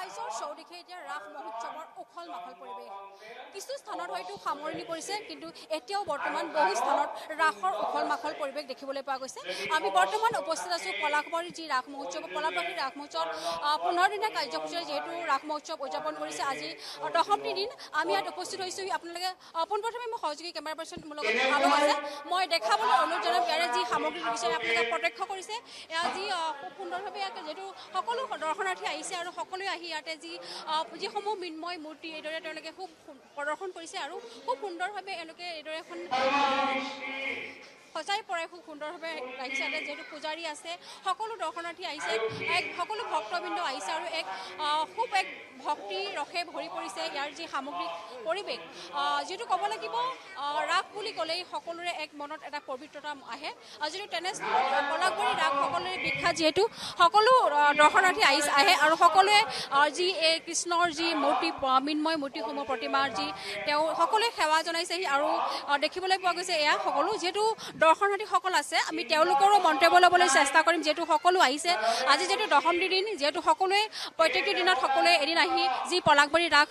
ৰাইজৰ চৌদিশে এতিয়া ৰাস মহোৎসৱৰ উখল মাখল পৰিৱেশ। কিছু স্থানত হয়তো সামৰণি পৰিছে, কিন্তু এতিয়াও বৰ্তমান বহু স্থানত ৰাসৰ উখল মাখল পৰিৱেশ দেখিবলৈ পোৱা গৈছে। আমি বৰ্তমান উপস্থিত আছোঁ পলাশবাৰীৰ যি ৰাস মহোৎসৱ, পলাশবাৰীৰ ৰাস মহোৎসৱ 15 দিনীয়া কাৰ্যসূচীৰে যিহেতু ৰাস মহোৎসৱ উদযাপন কৰিছে, আজি 10টি দিন আমি ইয়াত উপস্থিত হৈছোঁ। আপোনালোকে পোনপ্ৰথমে মোৰ সহযোগী কেমেৰা পাৰ্চন মোৰ লগত আলম আছে, মই দেখাবলৈ অনুৰোধ জনাম। ইয়াৰে যি সামগ্ৰী দেখিছে আপোনালোকে প্ৰত্যক্ষ কৰিছে, এয়া যি খুব সুন্দৰভাৱে যিহেতু সকলো দৰ্শনাৰ্থী আহিছে আৰু সকলোৱে আহি ইয়াতে যিসমূহ মৃন্ময় মূৰ্তি এইদৰে তেওঁলোকে খুব প্ৰদৰ্শন কৰিছে আৰু খুব সুন্দৰভাৱে এওঁলোকে এইদৰে এখন সজাই পৰাই খুব সুন্দৰভাৱে ৰাখিছে। ইয়াতে যিহেতু পূজাৰী আছে, সকলো দৰ্শনাৰ্থী আহিছে, সকলো ভক্তবৃন্দ আহিছে আৰু খুব ভক্তি ৰসে ভৰি পৰিছে ইয়াৰ যি সামগ্ৰিক পৰিৱেশ। যিহেতু ক'ব লাগিব ৰাস বুলি ক'লেই সকলোৰে মনত এটা পবিত্ৰতা আহে, যিহেতু পলাশবাৰী ৰাস সকলোৰে বিখ্যাত, যিহেতু সকলো দৰ্শনাৰ্থী আহে আৰু সকলোৱে যি এই কৃষ্ণৰ যি মূৰ্তি মৃন্ময় মূৰ্তিসমূহ প্ৰতিমাৰ যি তেওঁ সকলোৱে সেৱা জনাইছেহি আৰু দেখিবলৈ পোৱা গৈছে এয়া সকলো যিহেতু দৰ্শনাৰ্থীসকল আছে, আমি তেওঁলোকৰো মন্তব্য ল'বলৈ চেষ্টা কৰিম। যিহেতু সকলো আহিছে, আজি যিহেতু 10টি দিন, যিহেতু সকলোৱে প্ৰত্যেকটি দিনত সকলোৱে এদিন আহি যি পলাশবাৰী ৰাস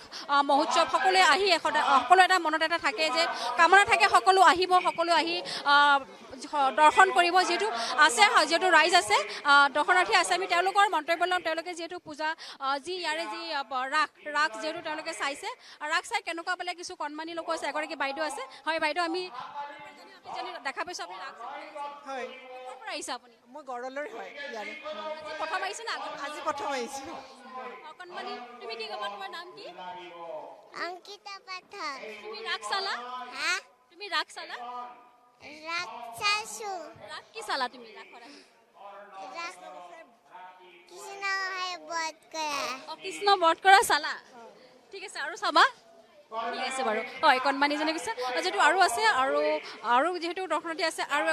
মহোৎসৱ সকলোৱে আহি সকলো এটা মনত এটা থাকে যে কামনা থাকে, সকলো আহিব, সকলো আহি দৰ্শন কৰিব। যিহেতু ৰাইজ আছে, দৰ্শনাৰ্থী আছে, আমি তেওঁলোকৰ মন্তব্য ল'ম। তেওঁলোকে যিহেতু পূজা যি ইয়াৰে যি ৰাস যিহেতু তেওঁলোকে চাইছে, ৰাস চাই কেনেকুৱা পালে কিছু কণমানি লোক আছে। এগৰাকী বাইদেউ আছে, হয় বাইদেউ, আমি দেখা পাইছোঁ আপুনি ৰাস হয়। ক'ৰ পৰা আহিছে আপুনি? মই গড়লৈ হয় ইয়াৰে। প্ৰথম আহিছে না? আজি প্ৰথম আহিছোঁ। কণমানি, তুমি কি ক'বা? তোমাৰ নাম কি? অংকিতা পাঠক। তুমি ৰাস চালা? হা? তুমি ৰাস চালা? ৰাগ চাইছো। ৰাস কি চালা তুমি? ৰাসৰ আহি ৰাগ কৃষ্ণ হয় বধ কৰা। কৃষ্ণ বধ কৰা চালা? ঠিক আছে, আৰু চাবা? ঠিক আছে বাৰু, হয় কণমানিজনে কৈছে। যিহেতু আৰু আছে আৰু যিহেতু দৰ্শনাৰ্থী আছে আৰু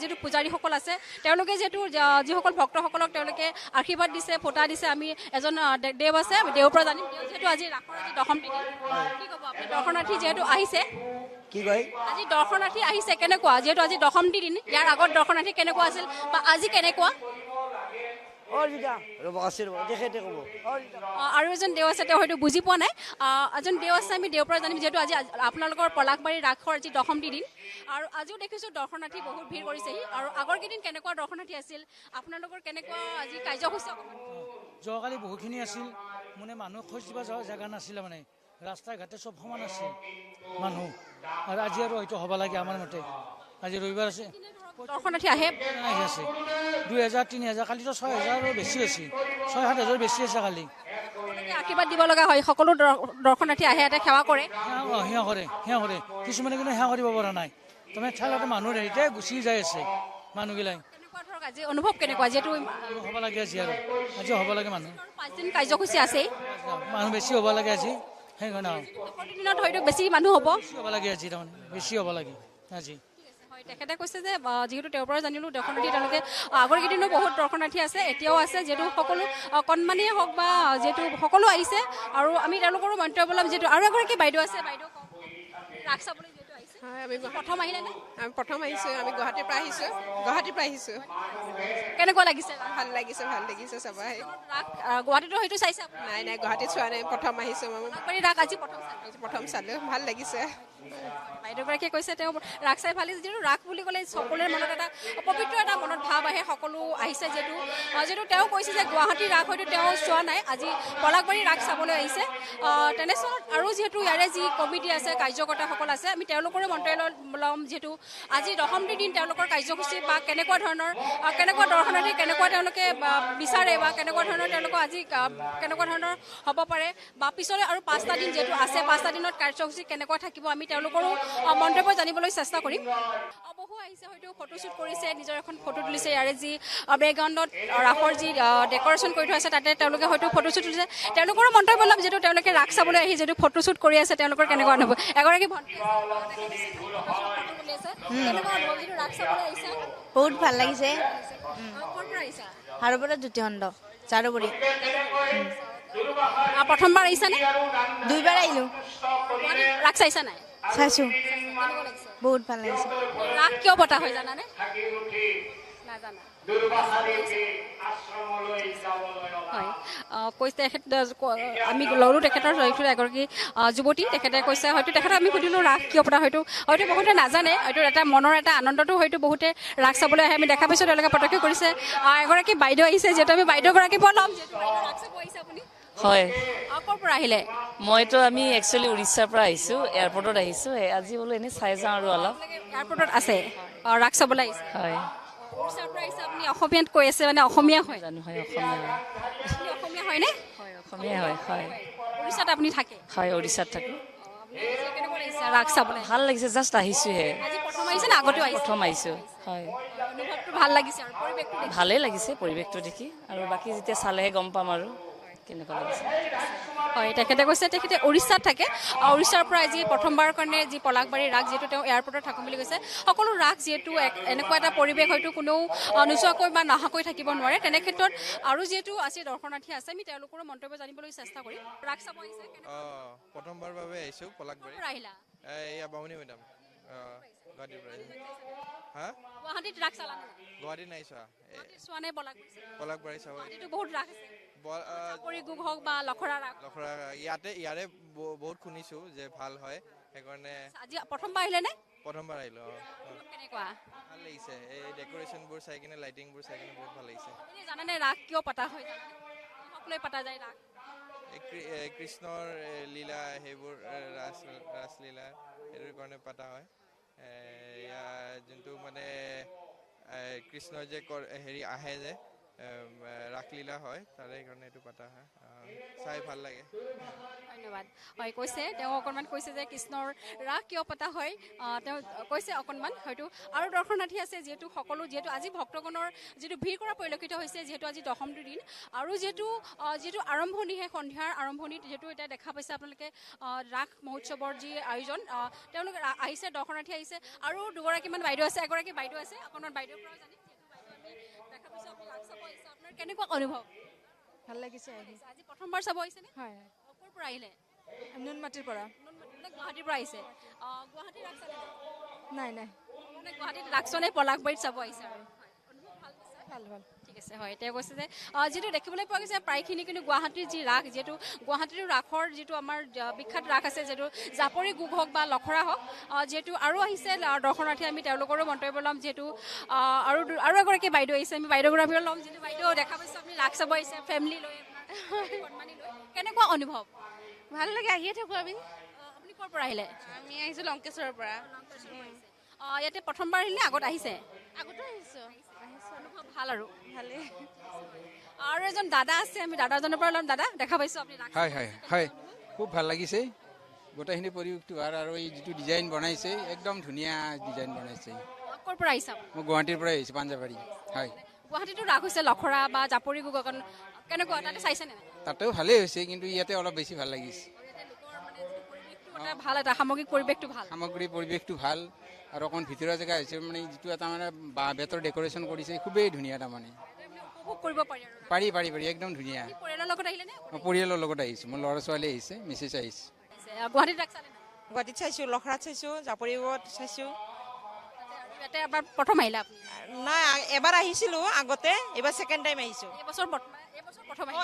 যিহেতু পূজাৰীসকল আছে, তেওঁলোকে যিহেতু যিসকল ভক্তসকলক তেওঁলোকে আশীৰ্বাদ দিছে, ফোঁটা দিছে। আমি এজন দেৱ আছে, আমি দেৱৰ পৰা জানিম। যিহেতু আজি ৰাসৰ 10টি দিন, কি ক'ব আপুনি? দৰ্শনাৰ্থী যিহেতু আহিছে, কি কয়? আজি দৰ্শনাৰ্থী আহিছে কেনেকুৱা? যিহেতু আজি 10টি দিন, ইয়াৰ আগত দৰ্শনাৰ্থী কেনেকুৱা আছিল বা আজি কেনেকুৱা? আৰু এজন দেৱ আছে, তেওঁ হয়তো বুজি পোৱা নাই। এজন দেৱ আছে, আমি দেৱৰ পৰা জানিম। যিহেতু আজি আপোনালোকৰ পলাশবাৰী ৰাসৰ যি 10টি দিন, আৰু আজিও দেখিছোঁ দৰ্শনাৰ্থী বহুত ভিৰ কৰিছেহি। আৰু আগৰ কেইদিন কেনেকুৱা দৰ্শনাৰ্থী আছিল, আপোনালোকৰ কেনেকুৱা আজি কাৰ্যসূচী? যোৱাকালি বহুখিনি আছিল, মানে মানুহ খোজ দিব জেগা নাছিলে, মানে ৰাস্তা ঘাটে চব সমান আছিল মানুহ। আৰু আজি আৰু হয়তো হ'ব লাগে আমাৰ মতে। আজি ৰবিবাৰ আছে, দৰ্শনাৰ্থী আহি আছে 2000 3000, কালিতো 6000 বেছি হৈছে, 6-7 হাজাৰ বেছি আছে কালি। আশীৰ্বাদ দিব লগা হয়, সকলো দৰ্শনাৰ্থী আহে, ইয়াতে সেৱা কৰে। সেৱা কৰে কিছুমানে, কিন্তু সেৱা কৰিব পৰা নাই। তাৰমানে ঠেলাতে মানুহৰ হেৰিতে গুচি যাই আছে মানুহগিলাই। কেনেকুৱা ধৰক আজি অনুভৱ কেনেকুৱা? যিহেতু হ'ব লাগে আজি হ'ব লাগে মানুহ 5 দিন কাৰ্যসূচী আছেই, মানুহ বেছি হ'ব লাগে আজি, সেইকাৰণে 10টি দিনত হয়তো বেছি মানুহ হ'ব। বেছি হ'ব লাগে আজি, তাৰমানে বেছি হ'ব লাগে আজি। তেখেতে কৈছে যে যিহেতু তেওঁৰ পৰা জানিলোঁ দৰ্শনাৰ্থী তেওঁলোকে আগৰ কেইদিনো বহুত দৰ্শনাৰ্থী আছে, এতিয়াও আছে। যিহেতু সকলো কণমানিয়ে হওক বা যিহেতু সকলো আহিছে, আৰু আমি তেওঁলোকৰো মন্তব্য ল'ম। যিহেতু আৰু এগৰাকী বাইদেউ আছে, বাইদেউ ৰাস চাবলৈ যিহেতু আহিছে, হয়, আমি প্ৰথম আহিলে নে? আমি প্ৰথম আহিছোঁ, আমি গুৱাহাটীৰ পৰা আহিছোঁ। কেনেকুৱা লাগিছে? ভাল লাগিছে চাব আহি। ৰাস গুৱাহাটীতো হয়তো চাইছে আপুনি? নাই গুৱাহাটীত চোৱা নাই, প্ৰথম আহিছোঁ। পলাশবাৰী ৰাস আজি প্ৰথম চালোঁ, ভাল লাগিছে। বাইদেউগৰাকীয়ে কৈছে তেওঁ ৰাস চাই ভাল লাগিছে। যিহেতু ৰাস বুলি ক'লে সকলোৰে মনত এটা পবিত্ৰ এটা মনত ভাৱ আহে, সকলো আহিছে। যিহেতু তেওঁ কৈছে যে গুৱাহাটীৰ ৰাস হয়তো তেওঁ চোৱা নাই, আজি পলাশবাৰী ৰাস চাবলৈ আহিছে। তেনেস্থলত আৰু যিহেতু ইয়াৰে যি কমিটি আছে, কাৰ্যকৰ্তাসকল আছে, আমি তেওঁলোকৰো মন্তব্য ল'ম। যিহেতু আজি 10টি দিন তেওঁলোকৰ কাৰ্যসূচী বা কেনেকুৱা দৰ্শনাৰ্থী কেনেকুৱা তেওঁলোকে বিচাৰে বা কেনেকুৱা ধৰণৰ তেওঁলোকৰ আজি কেনেকুৱা ধৰণৰ হ'ব পাৰে বা পিছলৈ আৰু 5টা দিন যিহেতু আছে, 5টা দিনত কাৰ্যসূচী কেনেকুৱা থাকিব, আমি তেওঁলোকৰো মন্তব্য জানিবলৈ চেষ্টা কৰিম। বহু আহিছে, হয়তো ফটোশ্বুট কৰিছে, নিজৰ এখন ফটো তুলিছে। ইয়াৰে যি বেকগ্ৰাউণ্ডত ৰাসৰ যি ডেক'ৰেশ্যন কৰি থোৱা আছে, তাতে তেওঁলোকে হয়তো ফটোশ্বুট তুলিছে। তেওঁলোকৰো মন্তব্য ল'ম। যিহেতু তেওঁলোকে ৰাস চাবলৈ আহি যিহেতু ফটোশ্বুট কৰি আছে, তেওঁলোকৰ কেনেকুৱা অনুভৱ? এগৰাকী ভণ্টি ৰাস চাবলৈ আহিছে, বহুত ভাল লাগিছে। ক'ৰ পৰা আহিছা? হাৰপৰা জ্যোতিখণ্ড চাৰুগুৰি। প্ৰথমবাৰ আহিছানে? 2বাৰ আহিলোঁ। ৰাস চাইছা নাই? চাইছোঁ, বহুত ভাল লাগিছে। ৰাস কিয় পতা হয় জানানে? নাজানা হয় কৈছে তেখেত আমি ল'লোঁ তেখেতৰ এগৰাকী যুৱতী তেখেতে কৈছে হয়তো তেখেতক আমি সুধিলোঁ ৰাস কিয় পতা হয়তো বহুতে নাজানে হয়তো এটা মনৰ এটা আনন্দটো হয়তো বহুতে ৰাস চাবলৈ আহে আমি দেখা পাইছোঁ তেওঁলোকে প্ৰত্যক্ষ কৰিছে এগৰাকী বাইদেউ আহিছে যিহেতু আমি বাইদেউগৰাকী পৰা ল'ম যিহেতু বাইদেউ ৰাস চাব আহিছে আপুনি হয় ক'ৰ পৰা আহিলে মইতো আমি একচুৱেলি উৰিষ্যাৰ পৰা আহিছোঁ এয়াৰপৰ্টত আহিছোঁ আজি বোলো এনেই চাই যাওঁ আৰু অলপ এয়াৰপৰ্টত আছে ৰাস চাবলৈ আহিছে হয় উৰিষ্যাৰ পৰা আহিছে আপুনি অসমীয়াত কৈ আছে মানে অসমীয়া হয় জানো হয় অসমীয়া আপুনি অসমীয়া হয়নে হয় অসমীয়া হয় হয় উৰিষ্যাত আপুনি থাকে হয় উৰিষ্যাত থাকোঁ কেনেকুৱা লাগিছে ৰাস চাবলৈ ভাল লাগিছে জাষ্ট আহিছোঁহে আজি প্ৰথম আহিছে নে আগতেও আহিছে প্ৰথম আহিছোঁ হয় অনুভৱটো ভাল লাগিছে আৰু পৰিৱেশটো দেখি ভালেই লাগিছে পৰিৱেশটো দেখি আৰু বাকী যেতিয়া চালেহে গম পাম আৰু কেনেকুৱা লাগিছে হয় তেখেতে কৈছে তেখেতে উৰিষ্যাত থাকে উৰিষ্যাৰ পৰা আজি প্ৰথমবাৰৰ কাৰণে যি পলাশবাৰীৰ ৰাস যিহেতু তেওঁ এয়াৰপৰ্টত থাকোঁ বুলি কৈছে সকলো ৰাস যিহেতু এনেকুৱা এটা পৰিৱেশ হয়তো কোনেও নোচোৱাকৈ বা নহাকৈ থাকিব নোৱাৰে তেনে ক্ষেত্ৰত আৰু যিহেতু আজি দৰ্শনাৰ্থী আছে আমি তেওঁলোকৰো মন্তব্য জানিবলৈ চেষ্টা কৰিম ৰাস চাব আহিছে প্ৰথমবাৰ বাবে আহিছোঁ পলাশবাৰী কেনেকুৱা আহিলা এয়া বামুণী মেডাম গুৱাহাটীৰ পৰা হা গুৱাহাটীত ৰাস চালানে গুৱাহাটীত নাই চোৱা গুৱাহাটীত চোৱা নাই পলাশবাৰী চাব গুৱাহাটীতো বহুত ৰাস আছে চাপৰি গোগ হওক বা লখৰা ৰাস লখৰা ইয়াৰে বহুত শুনিছোঁ যে ভাল হয় সেইকাৰণে আজি প্ৰথমবাৰ আহিলে নে প্ৰথমবাৰ আহিলোঁ কেনেকুৱা ভাল লাগিছে এই ডেক'ৰেশ্যনবোৰ চাই কিনে লাইটিংবোৰ চাই কিনে বহুত ভাল লাগিছে আপুনি জানেনে ৰাস কিয় পতা হয় সকলোৱে পতা যায় ৰাস কৃষ্ণৰ লীলা সেইবোৰ ৰাসলীলা সেইটোৰ কাৰণে পতা হয় যোনটো মানে কৃষ্ণৰ যে হেৰি আহে যে ৰাসলীলা হয় তাৰে কাৰণে এইটো পতা হয় চাই ভাল লাগে ধন্যবাদ হয় কৈছে তেওঁ অকণমান কৈছে যে কৃষ্ণৰ ৰাস কিয় পতা হয় তেওঁ কৈছে অকণমান হয়তো আৰু দৰ্শনাৰ্থী আছে যিহেতু আজি ভক্তগণৰ যিটো ভিৰ কৰা পৰিলক্ষিত হৈছে যিহেতু আজি দশমটো দিন আৰু যিহেতু আৰম্ভণিহে সন্ধিয়াৰ আৰম্ভণিত যিহেতু এতিয়া দেখা পাইছে আপোনালোকে ৰাস মহোৎসৱৰ যি আয়োজন তেওঁলোকে আহিছে দৰ্শনাৰ্থী আহিছে আৰু দুগৰাকীমান বাইদেউ আছে এগৰাকী বাইদেউ আছে অকণমান বাইদেউৰ পৰা জানিম দেখা পাইছোঁ আপুনি ৰাস চাব আহিছে আপোনাৰ কেনেকুৱা অনুভৱ ভাল লাগিছে আজি প্ৰথমবাৰ চাব আহিছেনে হয় ক'ৰ পৰা আহিলে নুনমাটিৰ পৰা গুৱাহাটীৰ পৰা আহিছে গুৱাহাটীৰ ৰাস চালে নাই নাই মানে গুৱাহাটীত ৰাস চোৱা পলাশবাৰীত চাব আহিছে আৰু ভাল ভাল ঠিক আছে হয় তেওঁ কৈছে যে যিটো দেখিবলৈ পোৱা গৈছে প্ৰায়খিনি কিন্তু গুৱাহাটীৰ যি ৰাস যিহেতু গুৱাহাটীৰ ৰাসৰ যিটো আমাৰ বিখ্যাত ৰাস আছে যিহেতু জাপৰি গোগ হওক বা লখৰা হওক যিহেতু আৰু আহিছে দৰ্শনাৰ্থী আমি তেওঁলোকৰো মন্তব্য ল'ম যিহেতু আৰু এগৰাকী বাইদেউ আহিছে আমি বাইদেউগৰাকীও ল'ম যিহেতু বাইদেউ দেখা পাইছোঁ আপুনি ৰাস চাব আহিছে ফেমিলি লৈ কণমানি লৈ কেনেকুৱা অনুভৱ ভাল লাগে আহিয়ে থাকোঁ আমি আপুনি ক'ৰ পৰা আহিলে আমি আহিছোঁ লংকেশ্বৰৰ পৰা ইয়াতে প্ৰথমবাৰ আহিলে আগত আহিছে আগতো আহিছোঁ অনুভৱ ভাল আৰু ভালেই আৰু এজন দাদা আছে আমি দাদাজনৰ পৰা ল'ম দাদা দেখা পাইছোঁ আপুনি ৰাস হয় হয় হয় খুব ভাল লাগিছে গোটেইখিনি পৰিৱেশটো ভাল আৰু এই যিটো ডিজাইন বনাইছে একদম ধুনীয়া ডিজাইন বনাইছে ক'ৰ পৰা আহিছে মই গুৱাহাটীৰ পৰাই আহিছোঁ পাঞ্জাবাৰী হয় গুৱাহাটীতো ৰাস হৈছে লখৰা বা জাপৰি গোগ কেনেকুৱা তাতে চাইছেনে তাতেও ভালেই হৈছে কিন্তু ইয়াতে অলপ বেছি ভাল লাগিছে ভাল এটা সামগ্ৰিক পৰিৱেশটো ভাল সামগ্ৰী পৰিৱেশটো ভাল আৰু অকণ ভিতৰুৱা জেগা হৈছে মানে যিটো এটা মানে বাঁহ বেতৰ ডেক'ৰেশ্যন কৰিছে খুবেই ধুনীয়া তাৰমানে উপভোগ কৰিব পাৰি আৰু পাৰি পাৰি পাৰি একদম ধুনীয়া পৰিয়ালৰ লগত আহিলে নে মই পৰিয়ালৰ লগত আহিছোঁ মোৰ ল'ৰা ছোৱালী আহিছে মিছেছ আহিছে গুৱাহাটীত ৰাস চালে গুৱাহাটীত চাইছোঁ লখৰাত চাইছোঁ জাপৰিত চাইছোঁ ইয়াতে এবাৰ প্ৰথম আহিলে আপুনি নাই এবাৰ আহিছিলোঁ আগতে এইবাৰ ছেকেণ্ড টাইম আহিছোঁ এইবছৰ প্ৰথম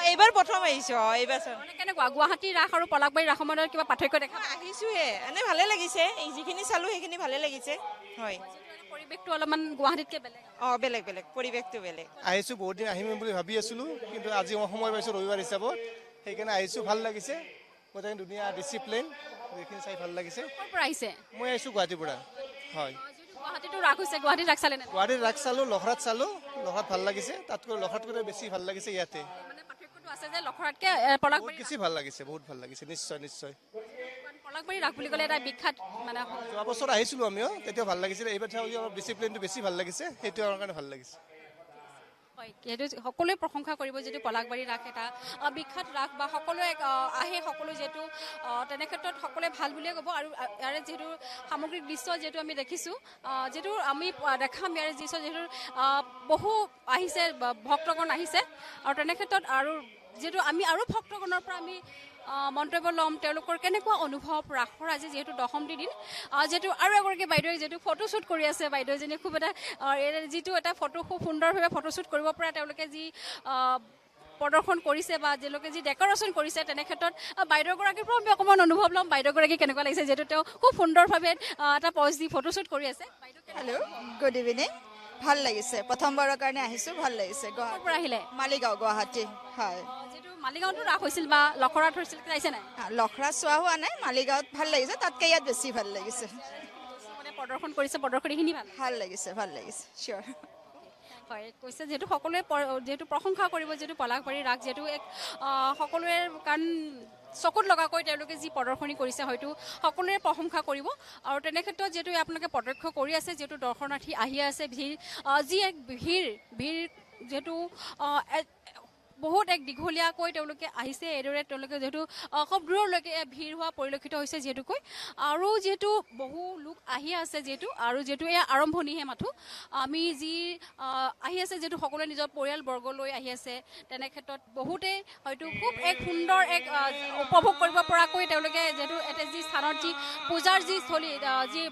এইবাৰ প্ৰথম আহিছোঁ এইবাৰ কেনেকুৱা গুৱাহাটী ৰাস আৰু পলাশবাৰী ৰাসৰ মাজত কিবা পাৰ্থক্য দেখা আহিছোঁহে এনেই ভালে লাগিছে যিখিনি চালোঁ সেইখিনি ভালে লাগিছে হয় পৰিৱেশটো অলপমান গুৱাহাটীতকৈ বেলেগ বেলেগ বেলেগ পৰিৱেশটো বেলেগ আহিছোঁ বহুত দিন আহিম বুলি ভাবি আছিলোঁ কিন্তু আজি মই সময় পাইছোঁ ৰবিবাৰ হিচাপত সেইকাৰণে আহিছোঁ ভাল লাগিছে গোটেই ধুনীয়া ডিচিপ্লিন সেইখিনি চাই ভাল লাগিছে ক'ৰ পৰা আহিছে মই আহিছোঁ গুৱাহাটীৰ পৰা হয় গুৱাহাটীতো ৰাস হৈছে গুৱাহাটীত ৰাস চালে নে গুৱাহাটীত ৰাস চালোঁ লখৰাত ভাল লাগিছে তাতকৈ লখৰাতকৈ বেছি ভাল লাগিছে ইয়াতে মানে পাৰ্থক্যটো আছে যে লখৰাতকৈ পলাশবাৰী বেছি ভাল লাগিছে বহুত ভাল লাগিছে নিশ্চয় নিশ্চয় পলাশবাৰী ৰাস বুলি ক'লে এটা বিখ্যাত মানে যোৱা বছৰ আহিছিলোঁ আমিও তেতিয়াও ভাল লাগিছিলে এইবাৰ অলপ ডিচিপ্লিনটো বেছি ভাল লাগিছে সেইটো আমাৰ কাৰণে ভাল লাগিছে হয় যিহেতু সকলোৱে প্ৰশংসা কৰিব যিটো পলাশবাৰী ৰাস এটা বিখ্যাত ৰাস বা সকলোৱে আহে সকলো যিহেতু তেনে ক্ষেত্ৰত সকলোৱে ভাল বুলিয়ে ক'ব আৰু ইয়াৰে যিহেতু সামগ্ৰিক দৃশ্য যিহেতু আমি দেখিছোঁ যিহেতু আমি দেখাম ইয়াৰে দৃশ্য যিহেতু বহু আহিছে ভক্তগণ আহিছে আৰু তেনে ক্ষেত্ৰত আৰু যিহেতু আমি আৰু ভক্তগণৰ পৰা আমি মন্তব্য ল'ম তেওঁলোকৰ কেনেকুৱা অনুভৱ ৰাসৰ আজি যিহেতু 10ম দিন যিহেতু আৰু এগৰাকী বাইদেৱে যিহেতু ফটোশ্বুট কৰি আছে বাইদেউজনীয়ে খুব এটা যিটো এটা ফটো খুব সুন্দৰভাৱে ফটোশ্বুট কৰিব পৰা তেওঁলোকে যি প্ৰদৰ্শন কৰিছে বা তেওঁলোকে যি ডেকৰেশ্যন কৰিছে তেনে ক্ষেত্ৰত বাইদেউগৰাকীৰ পৰা আমি অকণমান অনুভৱ ল'ম বাইদেউগৰাকী কেনেকুৱা লাগিছে যিহেতু তেওঁ খুব সুন্দৰভাৱে এটা পজ দি ফটোশ্বুট কৰি আছে হেল্ল' গুড ইভিনিং ভাল লাগিছে প্ৰথমবাৰৰ কাৰণে আহিছোঁ ভাল লাগিছে গুৱাহাটীৰ পৰা আহিলে মালিগাঁও গুৱাহাটী হয় যিহেতু মালিগাঁৱতো ৰাস হৈছিল বা লখৰাত হৈছিল চাইছে নাই লখৰা চোৱা হোৱা নাই মালিগাঁৱত ভাল লাগিছে তাতকৈ ইয়াত বেছি ভাল লাগিছে মানে প্ৰদৰ্শন কৰিছে প্ৰদৰ্শনীখিনি ভাল লাগিছে চিয়'ৰ হয় কৈছে যিহেতু সকলোৱে যিহেতু প্ৰশংসা কৰিব যিহেতু পলাশবাৰী ৰাস যিহেতু এক সকলোৱে কাৰণ চকুত লগাকৈ তেওঁলোকে যি প্ৰদৰ্শনী কৰিছে হয়তো সকলোৱে প্ৰশংসা কৰিব আৰু তেনে ক্ষেত্ৰত যিহেতু আপোনালোকে প্ৰত্যক্ষ কৰি আছে যিহেতু দৰ্শনাৰ্থী আহি আছে ভিৰ যি এক ভিৰ যিহেতু বহুত এক দীঘলীয়াকৈ তেওঁলোকে আহিছে এইদৰে তেওঁলোকে যিহেতু খুব দূৰলৈকে ভিৰ হোৱা পৰিলক্ষিত হৈছে যিহেতুকৈ আৰু যিহেতু বহু লোক আহি আছে যিহেতু আৰু যিহেতু এয়া আৰম্ভণিহে মাথো আমি যি আহি আছে যিহেতু সকলোৱে নিজৰ পৰিয়ালবৰ্গ লৈ আহি আছে তেনে ক্ষেত্ৰত বহুতে হয়তো খুব এক সুন্দৰ এক উপভোগ কৰিব পৰাকৈ তেওঁলোকে যিহেতু এটা যি স্থানত যি পূজাৰ যি স্থলী যি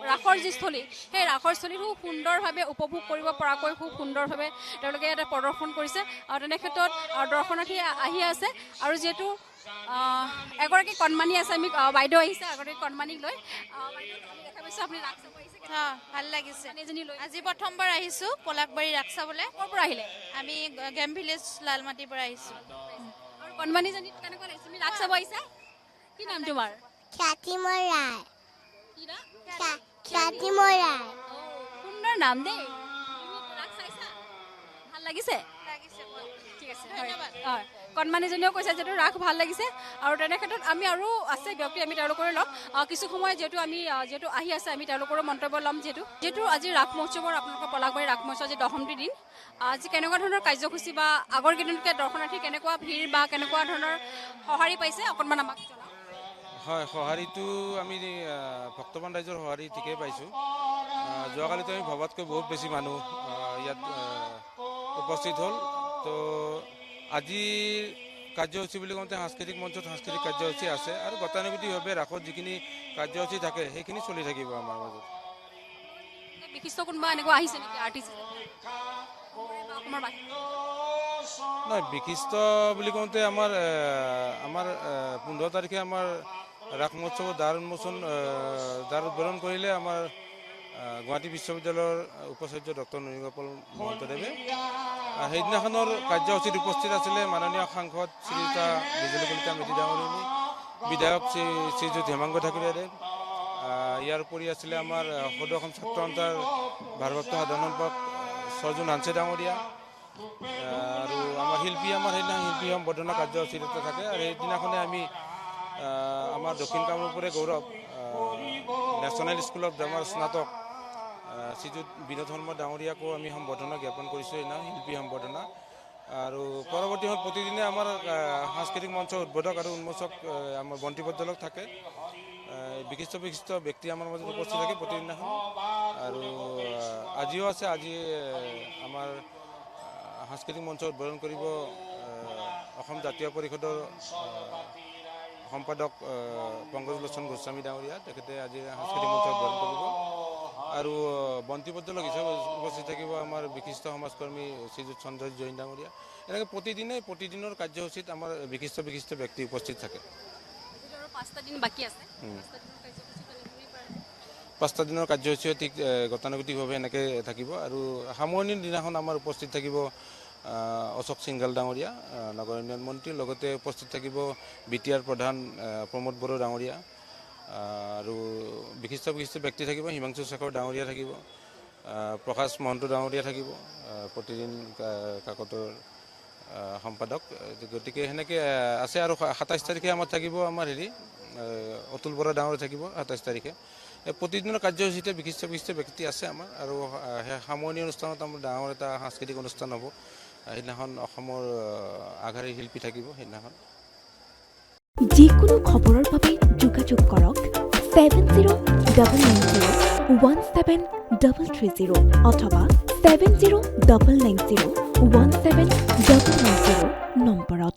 ৰাসৰ যি স্থলী সেই ৰাসৰ স্থলী খুব সুন্দৰভাৱে উপভোগ কৰিব পৰাকৈ খুব সুন্দৰভাৱে তেওঁলোকে এটা প্ৰদৰ্শন কৰিছে আৰু তেনে ক্ষেত্ৰত দৰ্শনাৰ্থী আহি আছে আৰু যিহেতু এগৰাকী কণমানি আছে আমি বাইদেউ আহিছে এগৰাকী কণমানিক লৈ দেখা পাইছোঁ আপুনি ৰাস চাব আহিছে ভাল লাগিছে আজি প্ৰথমবাৰ আহিছোঁ পলাশবাৰী ৰাস চাবলৈ ক'ৰ পৰা আহিলে আমি গেম ভিলেজ লালমাটিৰ পৰা আহিছোঁ আৰু কণমানিজনী কেনেকুৱা লাগিছে তুমি ৰাস চাব আহিছা কি নাম তোমাৰ খ্যাতিময় ৰায় কি নাম খ্যাতিময় ৰায় সুন্দৰ নাম দেই ৰাস চাইছা ভাল লাগিছে ঠিক আছে হয় কণমানিজনীয়েও কৈছে যিহেতু ৰাস ভাল লাগিছে আৰু তেনে ক্ষেত্ৰত আমি আৰু আছে ব্যক্তি আমি তেওঁলোকৰে ল'ম কিছু সময় যিহেতু আমি যিহেতু আহি আছে আমি তেওঁলোকৰো মন্তব্য ল'ম যিহেতু আজি ৰাস মহোৎসৱৰ আপোনালোকৰ পলাশবাৰী ৰাস মহোৎসৱ আজি 10ম দিন আজি কেনেকুৱা ধৰণৰ কাৰ্যসূচী বা আগৰ কেইদিনতকৈ দৰ্শনাৰ্থী কেনেকুৱা ভিৰ বা কেনেকুৱা ধৰণৰ সঁহাৰি পাইছে অকণমান আমাক জনাওক হয় সঁহাৰিটো আমি ভক্তবান ৰাইজৰ সঁহাৰি ঠিকেই পাইছোঁ যোৱাকালিতো আমি ভবাতকৈ বহুত বেছি মানুহ ইয়াত উপস্থিত হ'ল তো আজিৰ কাৰ্যসূচী বুলি কওঁতে সাংস্কৃতিক মঞ্চত সাংস্কৃতিক কাৰ্যসূচী আছে আৰু গতানুগতিকভাৱে ৰাসত যিখিনি কাৰ্যসূচী থাকে সেইখিনি চলি থাকিব আমাৰ মাজত বিশিষ্ট কোনোবা এনেকুৱা আহিছে নেকি আৰ্টিষ্ট নহয় বিশিষ্ট বুলি কওঁতে আমাৰ 15 তাৰিখে আমাৰ ৰাস মহোৎসৱৰ দ্বাৰ উদ্বোধন কৰিলে আমাৰ গুৱাহাটী বিশ্ববিদ্যালয়ৰ উপাচাৰ্য ডক্টৰ ননীগোপাল মহন্তদেৱে সেইদিনাখনৰ কাৰ্যসূচীত উপস্থিত আছিলে মাননীয় সাংসদ শ্ৰীযুতা বিজুলী কলিতা মেধি ডাঙৰীয়ানী বিধায়ক শ্ৰীযুত হেমাংগ ঠাকুৰীয়াদেৱ ইয়াৰ উপৰি আছিলে আমাৰ সদৌ অসম ছাত্ৰ সন্থাৰ ভাৰপ্ৰাপ্ত সাধাৰণ সম্পাদক সৰ্জুন হানছে ডাঙৰীয়া আৰু আমাৰ সেইদিনা শিল্পী সম্বৰ্ধনা কাৰ্যসূচীত এটা থাকে আৰু সেইদিনাখনে আমি আমাৰ দক্ষিণ কামৰূপৰে গৌৰৱ নেশ্যনেল স্কুল অফ ড্ৰামাৰ স্নাতক শ্ৰীযুত বিনোদ শৰ্মা ডাঙৰীয়াকো আমি সম্বৰ্ধনা জ্ঞাপন কৰিছোঁ সেইদিনা শিল্পী সম্বৰ্ধনা আৰু পৰৱৰ্তী সময়ত প্ৰতিদিনে আমাৰ সাংস্কৃতিক মঞ্চৰ উদ্বোধক আৰু উন্মোচক আমাৰ বন্তি প্ৰজ্বলক থাকে বিশিষ্ট ব্যক্তি আমাৰ মাজত উপস্থিত থাকে প্ৰতিদিনাখন আৰু আজিও আছে আজি আমাৰ সাংস্কৃতিক মঞ্চ উদ্বোধন কৰিব অসম জাতীয় পৰিষদৰ সম্পাদক পংকজলোচন গোস্বামী ডাঙৰীয়া তেখেতে আজি সাংস্কৃতিক মঞ্চ উদ্বোধন কৰিব আৰু বন্তি প্ৰজ্বলক হিচাপে উপস্থিত থাকিব আমাৰ বিশিষ্ট সমাজকৰ্মী শ্ৰীযুত সঞ্জয় জৈন ডাঙৰীয়া এনেকৈ প্ৰতিদিনৰ কাৰ্যসূচীত আমাৰ বিশিষ্ট ব্যক্তি উপস্থিত থাকে 5টা দিন বাকী আছে 5টা দিনৰ কাৰ্যসূচীও ঠিক গতানুগতিকভাৱে এনেকৈ থাকিব আৰু সামৰণিৰ দিনাখন আমাৰ উপস্থিত থাকিব অশোক সিংঘাল ডাঙৰীয়া নগৰ উন্নয়ন মন্ত্ৰী লগতে উপস্থিত থাকিব BTR প্ৰধান প্ৰমোদ বড়ো ডাঙৰীয়া আৰু বিশিষ্ট ব্যক্তি থাকিব হিমাংশু শেখৰ ডাঙৰীয়া থাকিব প্ৰকাশ মহন্ত ডাঙৰীয়া থাকিব প্ৰতিদিন কাকতৰ সম্পাদক গতিকে সেনেকৈ আছে আৰু 27 তাৰিখে আমাৰ থাকিব আমাৰ অতুল বৰা ডাঙৰীয়া থাকিব 27 তাৰিখে প্ৰতিদিনৰ কাৰ্যসূচীতে বিশিষ্ট ব্যক্তি আছে আমাৰ আৰু সামৰণি অনুষ্ঠানত আমাৰ ডাঙৰ এটা সাংস্কৃতিক অনুষ্ঠান হ'ব সেইদিনাখন অসমৰ আগশাৰীৰ শিল্পী থাকিব সেইদিনাখন যিকোনো খবৰৰ বাবে যোগাযোগ কৰক 7099017330 অথবা 7099017990